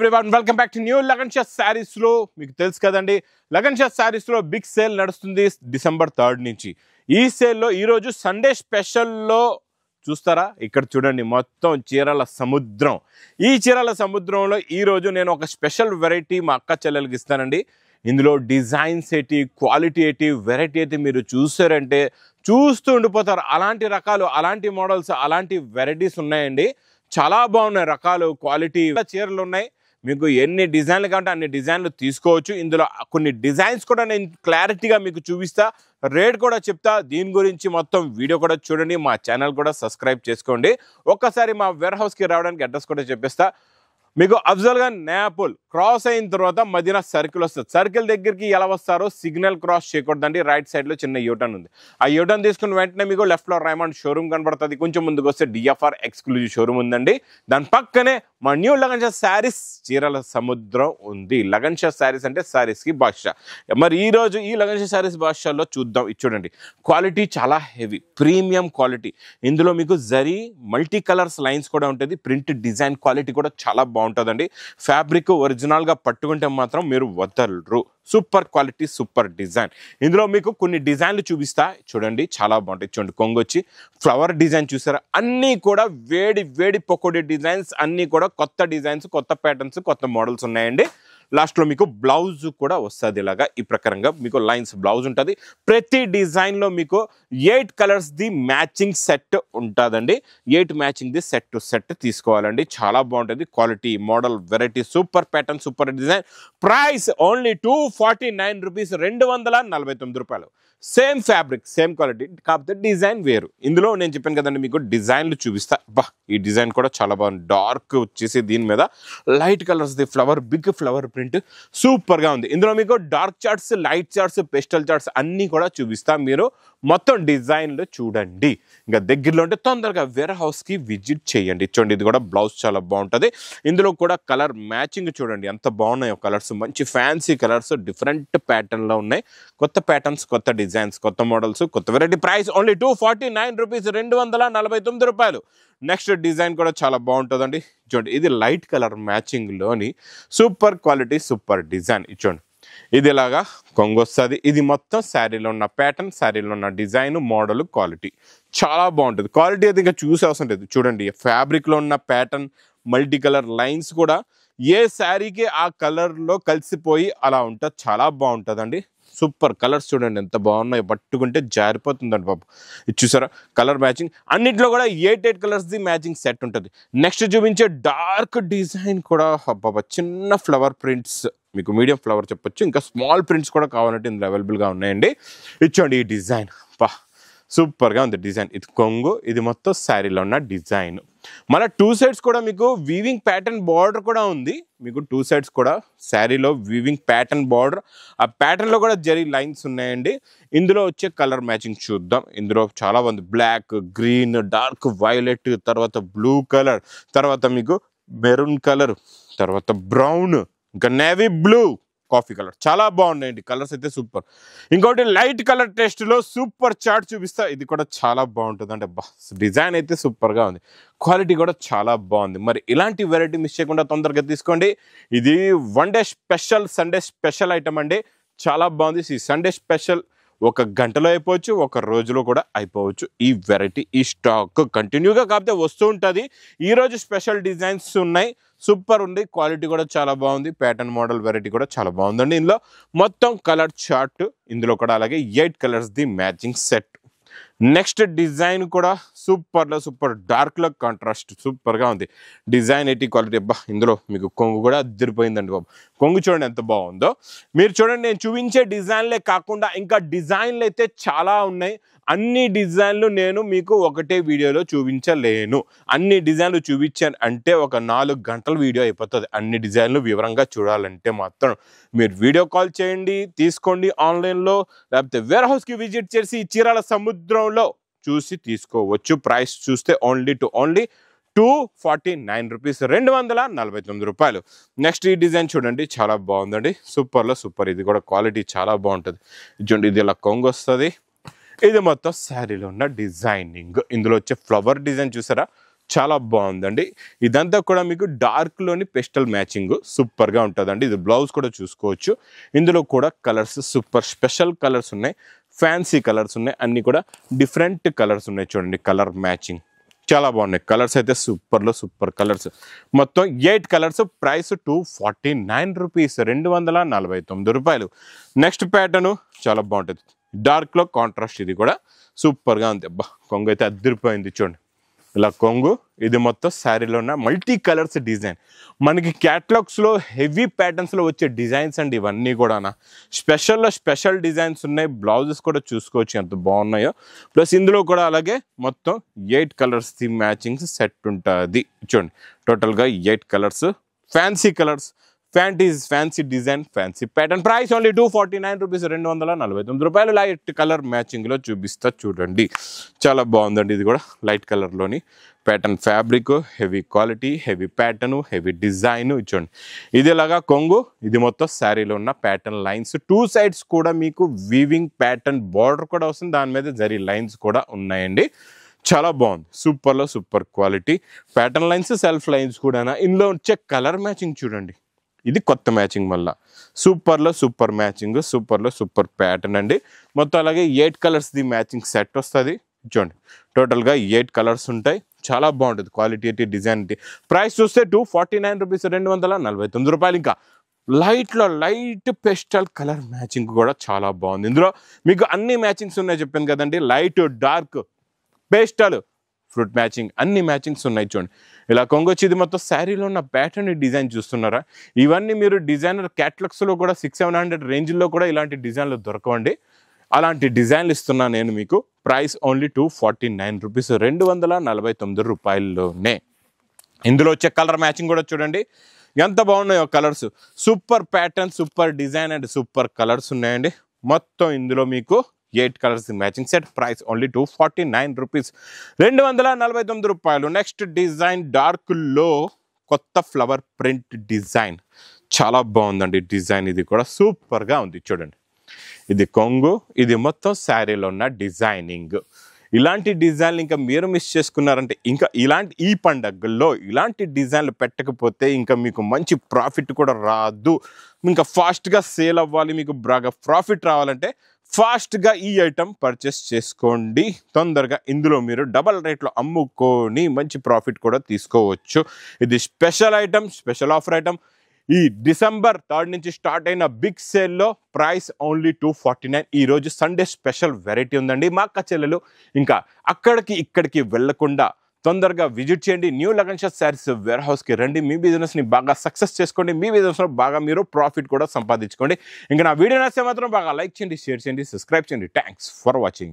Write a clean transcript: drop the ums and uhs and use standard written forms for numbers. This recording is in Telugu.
everyone, welcome back to new Lagan Shah Sarees లో మీకు తెలుసు కదండి Lagan Shah Sarees లో బిగ్ సేల్ నడుస్తుంది డిసెంబర్ 3rd నుంచి ఈ సేల్ లో ఈ రోజు సండే స్పెషల్ లో చూస్తారా ఇక్కడ చూడండి మొత్తం చీరల సముద్రం ఈ చీరల సముద్రంలో ఈ రోజు నేను ఒక స్పెషల్ వెరైటీ మా అక్క చెల్లెలకి ఇస్తానండి ఇందులో డిజైన్స్ ఏంటి క్వాలిటీ ఏంటి వెరైటీ ఏంటి మీరు చూసారంటే చూస్తూ ఉండిపోతారు అలాంటి రకాలు అలాంటి మోడల్స్ అలాంటి వెరైటీస్ ఉన్నాయండి చాలా బాగున్నాయి రకాలు క్వాలిటీ చీరలు ఉన్నాయి మీకు ఎన్ని డిజైన్లు కావాలంటే అన్ని డిజైన్లు తీసుకోవచ్చు ఇందులో కొన్ని డిజైన్స్ కూడా నేను క్లారిటీగా మీకు చూపిస్తా రేట్ కూడా చెప్తా దీని గురించి మొత్తం వీడియో కూడా చూడండి మా ఛానల్ కూడా సబ్స్క్రైబ్ చేసుకోండి ఒక్కసారి మా వేర్ హౌస్కి రావడానికి అడ్రస్ కూడా చెప్పేస్తా మీకు అఫ్జల్గా నేపుల్ క్రాస్ అయిన తర్వాత మధ్యన సర్కిల్ వస్తుంది సర్కిల్ దగ్గరికి ఎలా వస్తారో సిగ్నల్ క్రాస్ చేయకూడదండి రైట్ సైడ్లో చిన్న యూటర్న్ ఉంది ఆ యూటర్న్ తీసుకుని వెంటనే మీకు లెఫ్ట్లో రైమండ్ షోరూమ్ కనబడుతుంది కొంచెం ముందుకు వస్తే డిఎఫ్ఆర్ ఎక్స్క్లూజివ్ షోరూమ్ ఉందండి దాని పక్కనే మా న్యూ లగన్ షా శారీస్ చీరల సముద్రం ఉంది లగన్ షా శారీస్ అంటే శారీస్కి బాద్షా మరి ఈ రోజు ఈ లగన్ షా శారీస్ బాద్షాలో చూద్దాం ఇది చూడండి క్వాలిటీ చాలా హెవీ ప్రీమియం క్వాలిటీ ఇందులో మీకు జరీ మల్టీ కలర్స్ లైన్స్ కూడా ఉంటుంది ప్రింట్ డిజైన్ క్వాలిటీ కూడా చాలా బాగుంటుందండి ఫ్యాబ్రిక్ ఒరిజినల్గా పట్టుకుంటే మాత్రం మీరు వదలరు సూపర్ క్వాలిటీ సూపర్ డిజైన్ ఇందులో మీకు కొన్ని డిజైన్లు చూపిస్తా చూడండి చాలా బాగుంటాయి చూడండి కొంగు వచ్చి ఫ్లవర్ డిజైన్ చూసారా అన్నీ కూడా వేడి వేడి పకోడీ డిజైన్స్ అన్నీ కూడా కొత్త డిజైన్స్ కొత్త ప్యాటర్న్స్ కొత్త మోడల్స్ ఉన్నాయండి లాస్ట్లో మీకు బ్లౌజ్ కూడా వస్తుంది ఇలాగా ఈ ప్రకారంగా మీకు లైన్స్ బ్లౌజ్ ఉంటుంది ప్రతి డిజైన్లో మీకు 8 కలర్స్ది మ్యాచింగ్ సెట్ ఉంటుందండి 8 మ్యాచింగ్ది సెట్ టు సెట్ తీసుకోవాలండి చాలా బాగుంటుంది quality model variety super pattern super design price only 249 rupees 249 రూపాయలు సేమ్ ఫ్యాబ్రిక్ సేమ్ క్వాలిటీ కాకపోతే డిజైన్ వేరు ఇందులో నేను చెప్పాను కదండి మీకు డిజైన్లు చూపిస్తా బా ఈ డిజైన్ కూడా చాలా బాగుంది డార్క్ వచ్చేసి దీని మీద లైట్ కలర్స్ది ఫ్లవర్ బిగ్ ఫ్లవర్ ప్రింట్ సూపర్గా ఉంది ఇందులో మీకు dark charts light charts pastel charts అన్నీ కూడా చూపిస్తా మీరు మొత్తం డిజైన్లు చూడండి ఇంకా దగ్గరలో ఉంటే తొందరగా వేర్ హౌస్కి విజిట్ చేయండి చూడండి ఇది కూడా బ్లౌజ్ చాలా బాగుంటుంది ఇందులో కూడా కలర్ మ్యాచింగ్ చూడండి ఎంత బాగున్నాయో కలర్స్ మంచి ఫ్యాన్సీ కలర్స్ డిఫరెంట్ ప్యాటర్న్లో ఉన్నాయి కొత్త ప్యాటర్న్స్ కొత్త డిజైన్స్ కొత్త మోడల్స్ కొత్త వెరైటీ ప్రైస్ ఓన్లీ 249 రూపీస్ 249 రూపాయలు నెక్స్ట్ డిజైన్ కూడా చాలా బాగుంటుందండి చూడండి ఇది లైట్ కలర్ మ్యాచింగ్లోని సూపర్ క్వాలిటీ సూపర్ డిజైన్ చూడండి ఇది ఇలాగా కొంగు వస్తుంది ఇది మొత్తం శారీలో ఉన్న ప్యాటర్న్ శారీలో ఉన్న డిజైన్ మోడల్ క్వాలిటీ చాలా బాగుంటుంది క్వాలిటీ అది ఇంకా చూసే అవసరం లేదు చూడండి ఫ్యాబ్రిక్లో ఉన్న ప్యాటర్న్ మల్టీ కలర్ లైన్స్ కూడా ఏ శారీకి ఆ కలర్లో కలిసిపోయి అలా ఉంటుంది చాలా బాగుంటుందండి సూపర్ కలర్స్ చూడండి ఎంత బాగున్నాయి పట్టుకుంటే జారిపోతుందండి బాబు ఇది చూసారా కలర్ మ్యాచింగ్ అన్నింటిలో కూడా 8 కలర్స్ది మ్యాచింగ్ సెట్ ఉంటుంది నెక్స్ట్ చూపించే డార్క్ డిజైన్ కూడా బాబా చిన్న ఫ్లవర్ ప్రింట్స్ మీకు మీడియం ఫ్లవర్ చెప్పొచ్చు ఇంకా స్మాల్ ప్రింట్స్ కూడా కావాలంటే ఇందులో అవైలబుల్గా ఉన్నాయండి ఇచ్చోండి ఈ డిజైన్ బా సూపర్గా ఉంది డిజైన్ ఇది కొంగు ఇది మొత్తం శారీలో ఉన్న డిజైన్ మళ్ళీ 2 సైడ్స్ కూడా మీకు వీవింగ్ ప్యాటర్న్ బార్డర్ కూడా ఉంది మీకు 2 సైడ్స్ కూడా శారీలో వీవింగ్ ప్యాటర్న్ బార్డర్ ఆ ప్యాటర్న్లో కూడా జరీ లైన్స్ ఉన్నాయండి ఇందులో వచ్చే కలర్ మ్యాచింగ్ చూద్దాం ఇందులో చాలా ఉంది బ్లాక్ గ్రీన్ డార్క్ వైలెట్ తర్వాత బ్లూ కలర్ తర్వాత మీకు మెరూన్ కలర్ తర్వాత బ్రౌన్ ఇంకా నేవీ బ్లూ కాఫీ కలర్ చాలా బాగున్నాయండి కలర్స్ అయితే సూపర్ ఇంకోటి లైట్ కలర్ టెస్ట్లో సూపర్ చార్ట్ చూపిస్తా ఇది కూడా చాలా బాగుంటుంది అంటే డిజైన్ అయితే సూపర్గా ఉంది క్వాలిటీ కూడా చాలా బాగుంది మరి ఇలాంటి వెరైటీ మిస్ చేయకుండా తొందరగా తీసుకోండి ఇది one day special Sunday special item అండి చాలా బాగుంది ఈ సండే స్పెషల్ ఒక గంటలో అయిపోవచ్చు ఒక రోజులో కూడా అయిపోవచ్చు ఈ వెరైటీ ఈ స్టాక్ కంటిన్యూగా కాకపోతే వస్తూ ఉంటుంది ఈరోజు స్పెషల్ డిజైన్స్ ఉన్నాయి సూపర్ ఉంది క్వాలిటీ కూడా చాలా బాగుంది ప్యాటర్న్ మోడల్ వెరైటీ కూడా చాలా బాగుందండి ఇందులో మొత్తం కలర్ చార్ట్ ఇందులో కూడా అలాగే 8 కలర్స్ది మ్యాచింగ్ సెట్ నెక్స్ట్ డిజైన్ కూడా సూపర్లో సూపర్ డార్క్లో కాంట్రాస్ట్ సూపర్గా ఉంది డిజైన్ ఎయిటీ క్వాలిటీ అబ్బా ఇందులో మీకు కొంగు కూడా అదిరిపోయిందండి బాబు కొంగు చూడండి ఎంత బాగుందో మీరు చూడండి నేను చూపించే డిజైన్లే కాకుండా ఇంకా డిజైన్లు అయితే చాలా ఉన్నాయి అన్ని డిజైన్లు నేను మీకు ఒకటే వీడియోలో చూపించలేను అన్ని డిజైన్లు చూపించాను అంటే ఒక 4 గంటల వీడియో అయిపోతుంది అన్ని డిజైన్లు వివరంగా చూడాలంటే మాత్రం మీరు వీడియో కాల్ చేయండి తీసుకోండి ఆన్లైన్లో లేకపోతే వేర్ హౌస్కి విజిట్ చేసి చీరాల సముద్రంలో చూసి తీసుకోవచ్చు ప్రైస్ చూస్తే ఓన్లీ 249 రూపీస్ 249 రూపాయలు నెక్స్ట్ ఈ డిజైన్ చూడండి చాలా బాగుందండి సూపర్లో సూపర్ ఇది కూడా క్వాలిటీ చాలా బాగుంటుంది చూడండి ఇది ఇలా కొంగు వస్తుంది ఇది మొత్తం శారీలో ఉన్న డిజైనింగ్ ఇందులో వచ్చే ఫ్లవర్ డిజైన్ చూసారా చాలా బాగుందండి. ఇదంతా కూడా మీకు డార్క్లోని పెస్టల్ మ్యాచింగ్ సూపర్గా ఉంటుందండి. ఇది బ్లౌజ్ కూడా చూసుకోవచ్చు. ఇందులో కూడా కలర్స్ సూపర్ స్పెషల్ కలర్స్ ఉన్నాయి, ఫ్యాన్సీ కలర్స్ ఉన్నాయి, అన్నీ కూడా డిఫరెంట్ కలర్స్ ఉన్నాయి. చూడండి కలర్ మ్యాచింగ్ చాలా బాగున్నాయి. కలర్స్ అయితే సూపర్లో సూపర్ కలర్స్. మొత్తం 8 కలర్స్. ప్రైస్ 249 రూపీస్, 249 రూపాయలు. నెక్స్ట్ ప్యాటర్న్ చాలా బాగుంటుంది. డార్క్లో కాంట్రాస్ట్, ఇది కూడా సూపర్గా ఉంది. అబ్బా కొంగు అయితే అదిరిపోయింది. చూడండి ఇలా కొంగు. ఇది మొత్తం శారీలో ఉన్న మల్టీ కలర్స్ డిజైన్. మనకి క్యాటలాగ్స్లో హెవీ ప్యాటర్న్స్లో వచ్చే డిజైన్స్ అండి ఇవన్నీ కూడా. స్పెషల్లో స్పెషల్ డిజైన్స్ ఉన్నాయి. బ్లౌజెస్ కూడా చూసుకోవచ్చు ఎంత బాగున్నాయో. ప్లస్ ఇందులో కూడా అలాగే మొత్తం 8 కలర్స్ మ్యాచింగ్స్ సెట్ ఉంటుంది. చూడండి టోటల్గా 8 colours, fancy colours, fancy design, fancy pattern. Price only 249 rupees, 249 రూపాయలు. లైట్ కలర్ మ్యాచింగ్లో చూపిస్తా చూడండి. చాలా బాగుందండి. ఇది కూడా లైట్ కలర్లోని pattern. Fabric heavy quality, heavy pattern, heavy design. చూడండి ఇది ఇలాగా కొంగు. ఇది మొత్తం శారీలో ఉన్న ప్యాటర్న్ లైన్స్. 2 సైడ్స్ కూడా మీకు వీవింగ్ ప్యాటర్న్ బార్డర్ కూడా వస్తుంది. దాని మీద జరీ లైన్స్ కూడా ఉన్నాయండి. చాలా బాగుంది. సూపర్లో super quality pattern lines, self lines కూడా. ఇందులో వచ్చే కలర్ మ్యాచింగ్ చూడండి. ఇది కొత్త మ్యాచింగ్ వల్ల సూపర్లో సూపర్ మ్యాచింగ్, సూపర్లో సూపర్ ప్యాటర్న్ అండి. మొత్తం అలాగే 8 కలర్స్ ది మ్యాచింగ్ సెట్ వస్తుంది. చూడండి టోటల్గా 8 కలర్స్ ఉంటాయి. చాలా బాగుంటుంది క్వాలిటీ, డిజైన్. ప్రైస్ చూస్తే 249 రూపీస్, 249 రూపాయలు. ఇంకా లైట్లో లైట్ పెస్టల్ కలర్ మ్యాచింగ్ కూడా చాలా బాగుంది. ఇందులో మీకు అన్ని మ్యాచింగ్స్ ఉన్నాయి చెప్పాను కదండి. Light, dark, pastel, fruit matching, అన్ని మ్యాచింగ్స్ ఉన్నాయి. చూడండి ఇలా కొంగొచ్చి. ఇది మొత్తం శారీలో ఉన్న ప్యాటర్న్ డిజైన్ చూస్తున్నారా? ఇవన్నీ మీరు డిజైనర్ క్యాటలాగ్స్లో కూడా 600-700 రేంజ్లో కూడా ఇలాంటి డిజైన్లు దొరకవండి. అలాంటి డిజైన్లు ఇస్తున్నా నేను మీకు. Price only 249 rupees, 249 రూపాయల్లోనే. ఇందులో వచ్చే కలర్ మ్యాచింగ్ కూడా చూడండి ఎంత బాగున్నాయో colours. Super pattern, super design and super colours ఉన్నాయండి. మొత్తం ఇందులో మీకు 8 colours matching set. Price only 249 rupees, 249 రూపాయలు. నెక్స్ట్ డిజైన్ డార్క్లో కొత్త ఫ్లవర్ ప్రింట్ డిజైన్. చాలా బాగుందండి డిజైన్. ఇది కూడా సూపర్గా ఉంది. చూడండి ఇది కొంగు. ఇది మొత్తం శారీలో ఉన్న డిజైనింగ్. ఇలాంటి డిజైన్లు ఇంకా మీరు మిస్ చేసుకున్నారంటే, ఇంకా ఈ పండగల్లో ఇలాంటి డిజైన్లు పెట్టకపోతే ఇంకా మీకు మంచి ప్రాఫిట్ కూడా రాదు. ఇంకా ఫాస్ట్గా సేల్ అవ్వాలి, మీకు బాగా ప్రాఫిట్ రావాలంటే ఫాస్ట్గా ఈ ఐటమ్ పర్చేస్ చేసుకోండి తొందరగా. ఇందులో మీరు డబల్ రేట్లో అమ్ముకొని మంచి ప్రాఫిట్ కూడా తీసుకోవచ్చు. ఇది special item, special offer item. ఈ December 3rd నుంచి స్టార్ట్ అయిన బిగ్ సేల్లో ప్రైస్ ఓన్లీ 249. ఈరోజు సండే స్పెషల్ వెరైటీ ఉందండి. మా అక్క చెల్లెలు ఇంకా అక్కడికి ఇక్కడికి వెళ్లకుండా తొందరగా విజిట్ చేయండి. న్యూ లగన్ షా శారీస్ వేర్ హౌస్కి రండి. మీ బిజినెస్ని బాగా సక్సెస్ చేసుకోండి. మీ బిజినెస్లో బాగా మీరు ప్రాఫిట్ కూడా సంపాదించుకోండి. ఇంకా నా వీడియో నచ్చితే మాత్రం బాగా లైక్ చేయండి, షేర్ చేయండి, సబ్స్క్రైబ్ చేయండి. Thanks for watching.